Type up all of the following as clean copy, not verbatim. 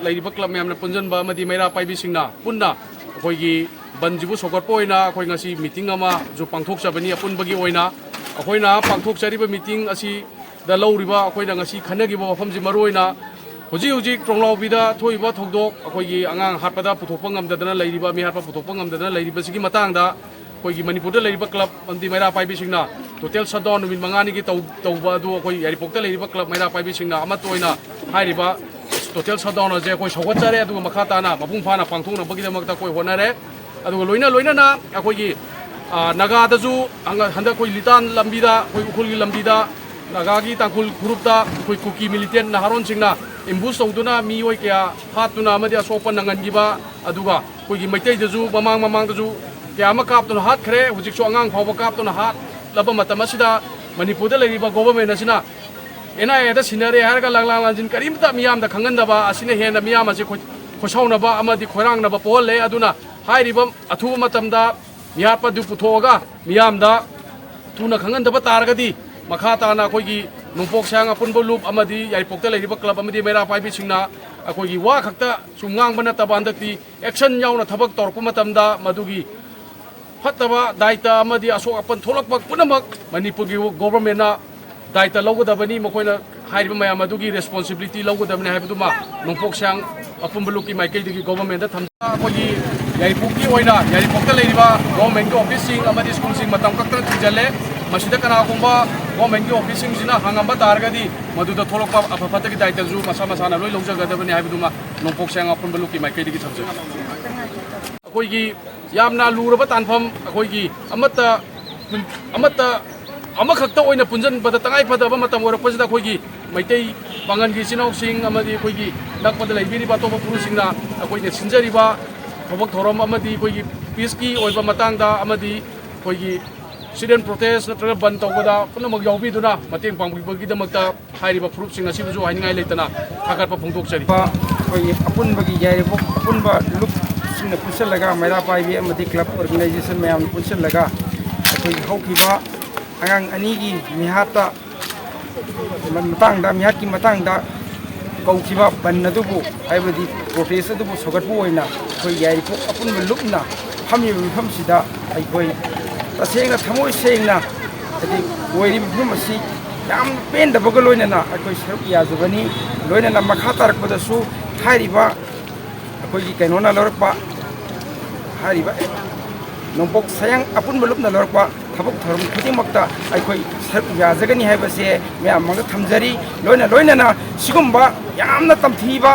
लेरिबा club ma'am पुंजनबा मदी मैरा पाइबिसिंगना पुन्ना अखोइगी बनजिबु सोगरपो ओइना अखोइ ngasi meeting अमा जो पांथोकचबनी अपुनबगी ओइना अखोइना पांथोकचरिबा मीटिंग असि दा लौरिबा अखोइना ngasi खनगिबा मफमजि मरोइना हुजी हुजी ट्रोंगलाउबीदा थोइबा थौदोक अखोइगी आंगांग हाटपदा पुथोकपा ngamdadana लेरिबा मी हाटपा पुथोकपा ngamdadana लेरिबसिगी मतांगदा अखोइगी मणिपुरदा लेरिबा क्लब मदी मैरा पाइबिसिंगना टोटल शटडाउन नुमित मंगानी तौबा अदु अखोइ यारिपोकता लेरिबा क्लब मैरा पाइबिसिंगना अमत ओइना हाइरिबा टोटल शटडाउन अजे अखोइ सौगतजरे अदु मखा ताना मपुंग फाना पांथोकनबगीदमक्ता अखोइ होनारे अदु लोइना अखोइगी नागादजु हंदा अखोइ लितान लंबीदा अखोइ उखुलगी लंबीदा नागागी तांकुल ग्रुपदा अखोइ कुकी मिलिटेंट नहारोन सिंगना इम्बुस तौदुना मियोइ क्या हातुना अमदि असोपन नंगनगिबा अदुगा अखोइगी मैतैदजु ममांगदजु क्या अमा कापतुना हातखरे हुजिकसु अंगांग फावबा कापतुना हात लब मतम असिदा मणिपुरदा लेरिबा गवर्नमेंट असिना एनआईएदा सिनरे हारगा लांगलांग लांजिन करीमता मियामदा खंगनदबा असिने हेना मियाम असे खोसाउनबा अमदि खोरांगनबा पोहले अदुना हाइरिबा अथुबा मतमदा मियापा दु पुथोगा मियामदा तुना खंगनदबा तारगदी मखा ताना अखोइगी नुपोकसांग अपुनबो लूप अमदि यारिपोकता लेरिबा क्लब अमदि मैरा पाइबिसिंगना अखोइगी वा खक्ता सुंगांग नतबा हंदक्ति एक्शन याउना थबक तौरपा मतमदा मदुगी फतबा दायित्व अमदि असोक अपन थोलकपा पुनमक मणिपुरगी गवर्नमेंटना दायित्व लौगदबनी मखोइना हाइरिबा मयाम अदुगी रेस्पॉन्सिबिलिटी लौगदबनी हाइबदुमा नुपोकसांग अपुनबो लूपकी माइकैदगी गवर्नमेंटदा थमजा अखोइगी यारिपोककी ओइना यारिपोकता लेरिबा गवर्नमेंटकी ऑफिससिंग अमदि स्कूलसिंग मतम कक्तन थिजले मसिदा कनागुंबा गवर्नमेंटकी ऑफिससिंगसिना हांगंबा तारगदी मदुदा थोलकपा अफफतगी दायित्वजु मसा मसाना लोइ लौजगदबनी हाइबदुमा नुपोकसांग अपुनबो लूपकी माइकैदगी थमजा अखोइगी यामना लुरबा तानफम अखोइगी अमत्ता अमखक्ता ओइना पुंजनबदा तंगाइ फदबा मतम ओरपसिदा अखोइगी मैतै पांगनगी चिनाउसिंग अमदि अखोइगी नकपदा लैबिरिबा तोबा पुरुसिंगना अखोइने सिनजरिबा थबक थोरम अमदि अखोइगी पीसकी ओइबा मतंगदा अमदि अखोइगी स्टूडेंट प्रोटेस्ट नत्रगा बंद तौबदा पुनमक याउबीदुना मतेंग पांगबिबगीदमक्ता हाइरिबा प्रूफसिंग असिबुजु हाइनिंगाइ लेतना थागतपा फोंदोकचरी अखोइगी अपुनबगी यारिबो अपुनबा लुप सिंगना पुनसलगा मैरा पाइबी अमदि क्लब ऑर्गेनाइजेशन मैम पुनसलगा अखोइगी हौखिबा आंगांग अनीगी मिहाता मतंगदा मिहातकी मतंगदा कौखिबा बन्नदुबु हाइबदि प्रोटेस्ट अदुबु सोगतबु ओइना अखोइ यारिबो अपुनबा लुपना फमिबा मिफमसिदा अखोइ तसेंगना थमोइ सेंगना अदि ओइरि मिफमसि याम पेंदबगा लोइनना अखोइ सरुक याजबनी लोइनना मखा तारकबदसु हाइरिबा अखोइगी कैनोना लौरपा हाइरिबा नोंपोक सायंग अपुनबा लुपना लौरपा थबक थरम खुदिमक्ता अखोइ सरुक याजगनी हाइबसे मैम मंग थमजरी लोइनना सिगुम्बा यामना तमथीबा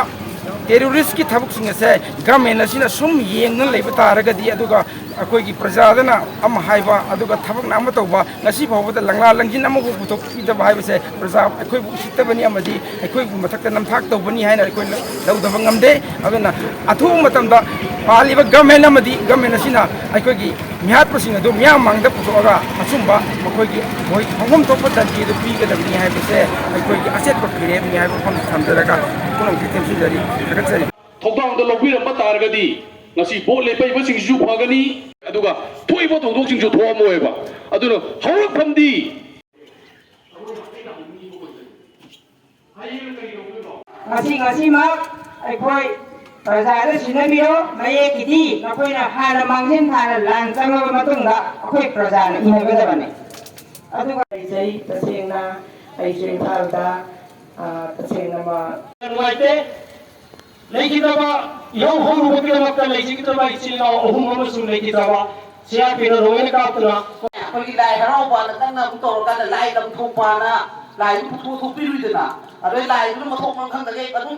टेररिस्ट की थबक सिंग से गवर्नमेंट असिना सुम येंगन लेबा तारगदी अदुगा अखोइगी प्रजादना अम हाइबा अदुगा थबक नाम तौबा ngasi फावबदा लंगला लंजिन अमगु पुथोकिदबा हाइबसे प्रजा अखोइबु उसितबनी अमदि अखोइबु मथक्ता नमथाक तौबनी हाइना अखोइ लौदबा ngamde अगना अथु मतमदा पालिबा गवर्नमेंट अमदि गवर्नमेंट असिना अखोइगी मिहात प्रसिंग अदु मियाम मांगदा पुथोगा असुम्बा मखोइगी मोइ फंगम तोप दंती दु पीगदबनी हाइबसे अखोइगी असेट पक्रिरे मी हाइबु फंग थमदरगा पुनम कितेमसि जरी थगतसरी थौदांदा लौबिरबा तारगदी ngasi bo lepaiba singju phagani aduga thoiba thongdok singju thoamoeba aduna hawrak phamdi ngasi ma aikoi prajada sinabiro maye kiti nakoina hana mangsin hana lan changaba matungda akoi prajana inhabadabane aduga sai tasengna ai sing thalda tasengna ma waite लेकितबा यो होरु बकिदमक्ता लेकितबा इचिना अहुम अमसु लेकितबा Siya pin रोयन कापना अखोइगी लाइ हराउबा नतंगना तौरकाना लाइ लमथोपाना लाइ पुथु थोपिरुइदना अदै लाइ दुन मथोक खंदगे अदुम